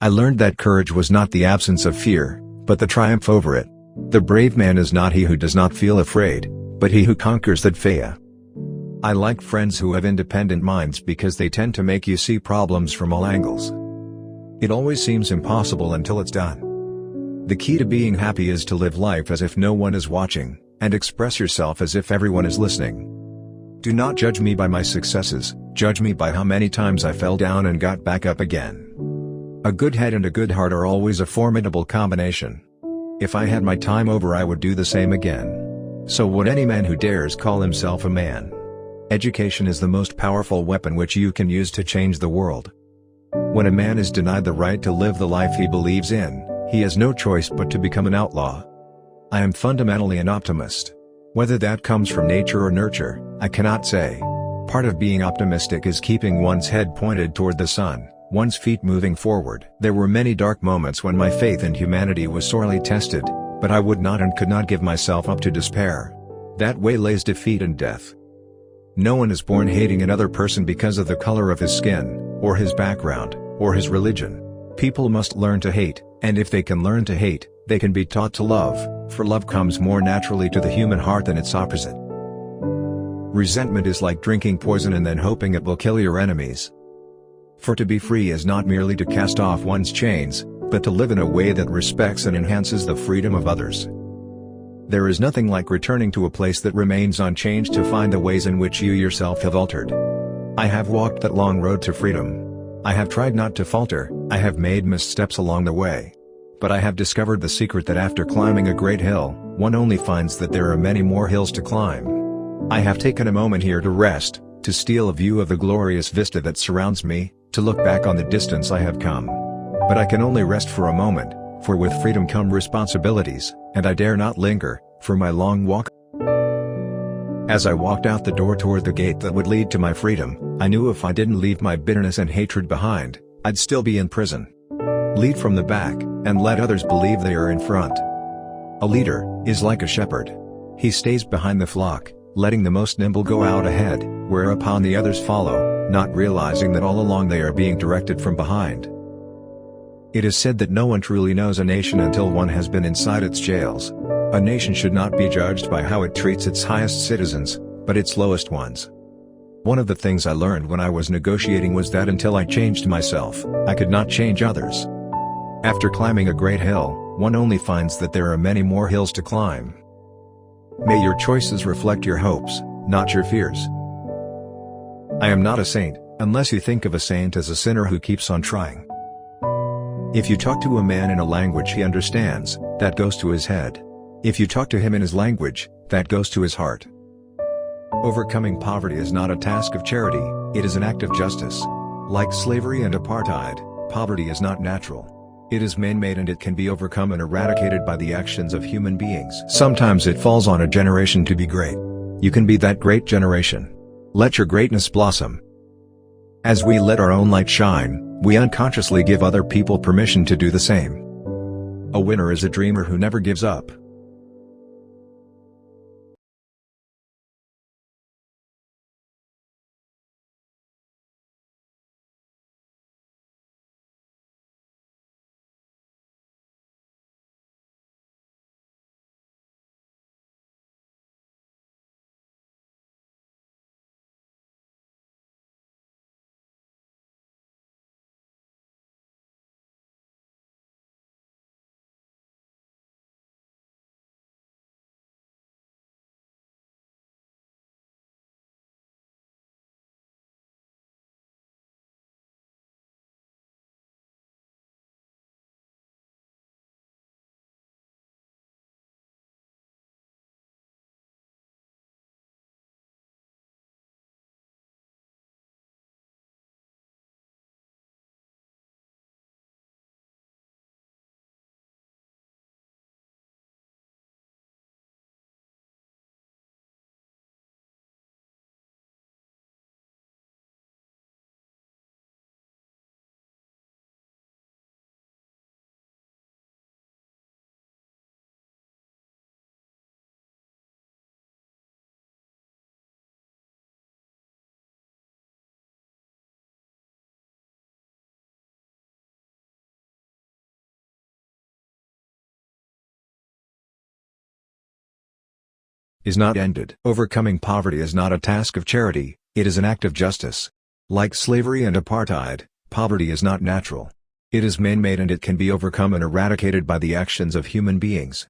I learned that courage was not the absence of fear, but the triumph over it. The brave man is not he who does not feel afraid, but he who conquers that fear. I like friends who have independent minds because they tend to make you see problems from all angles. It always seems impossible until it's done. The key to being happy is to live life as if no one is watching, and express yourself as if everyone is listening. Do not judge me by my successes, judge me by how many times I fell down and got back up again. A good head and a good heart are always a formidable combination. If I had my time over, I would do the same again. So would any man who dares call himself a man. Education is the most powerful weapon which you can use to change the world. When a man is denied the right to live the life he believes in, he has no choice but to become an outlaw. I am fundamentally an optimist. Whether that comes from nature or nurture, I cannot say. Part of being optimistic is keeping one's head pointed toward the sun, one's feet moving forward. There were many dark moments when my faith in humanity was sorely tested, but I would not and could not give myself up to despair. That way lays defeat and death. No one is born hating another person because of the color of his skin, or his background, or his religion. People must learn to hate, and if they can learn to hate, they can be taught to love, for love comes more naturally to the human heart than its opposite. Resentment is like drinking poison and then hoping it will kill your enemies. For to be free is not merely to cast off one's chains, but to live in a way that respects and enhances the freedom of others. There is nothing like returning to a place that remains unchanged to find the ways in which you yourself have altered. I have walked that long road to freedom. I have tried not to falter, I have made missteps along the way. But I have discovered the secret that after climbing a great hill, one only finds that there are many more hills to climb. I have taken a moment here to rest, to steal a view of the glorious vista that surrounds me, to look back on the distance I have come. But I can only rest for a moment, for with freedom come responsibilities, and I dare not linger, for my long walk. As I walked out the door toward the gate that would lead to my freedom, I knew if I didn't leave my bitterness and hatred behind, I'd still be in prison. Lead from the back, and let others believe they are in front. A leader is like a shepherd. He stays behind the flock, letting the most nimble go out ahead, whereupon the others follow, not realizing that all along they are being directed from behind. It is said that no one truly knows a nation until one has been inside its jails. A nation should not be judged by how it treats its highest citizens, but its lowest ones. One of the things I learned when I was negotiating was that until I changed myself, I could not change others. After climbing a great hill, one only finds that there are many more hills to climb. May your choices reflect your hopes, not your fears. I am not a saint, unless you think of a saint as a sinner who keeps on trying. If you talk to a man in a language he understands, that goes to his head. If you talk to him in his language, that goes to his heart. Overcoming poverty is not a task of charity, it is an act of justice. Like slavery and apartheid, poverty is not natural. It is man-made and it can be overcome and eradicated by the actions of human beings. Sometimes it falls on a generation to be great. You can be that great generation. Let your greatness blossom. As we let our own light shine, we unconsciously give other people permission to do the same. A winner is a dreamer who never gives up. is not ended. Overcoming poverty is not a task of charity, it is an act of justice. Like slavery and apartheid, poverty is not natural. It is man-made and it can be overcome and eradicated by the actions of human beings.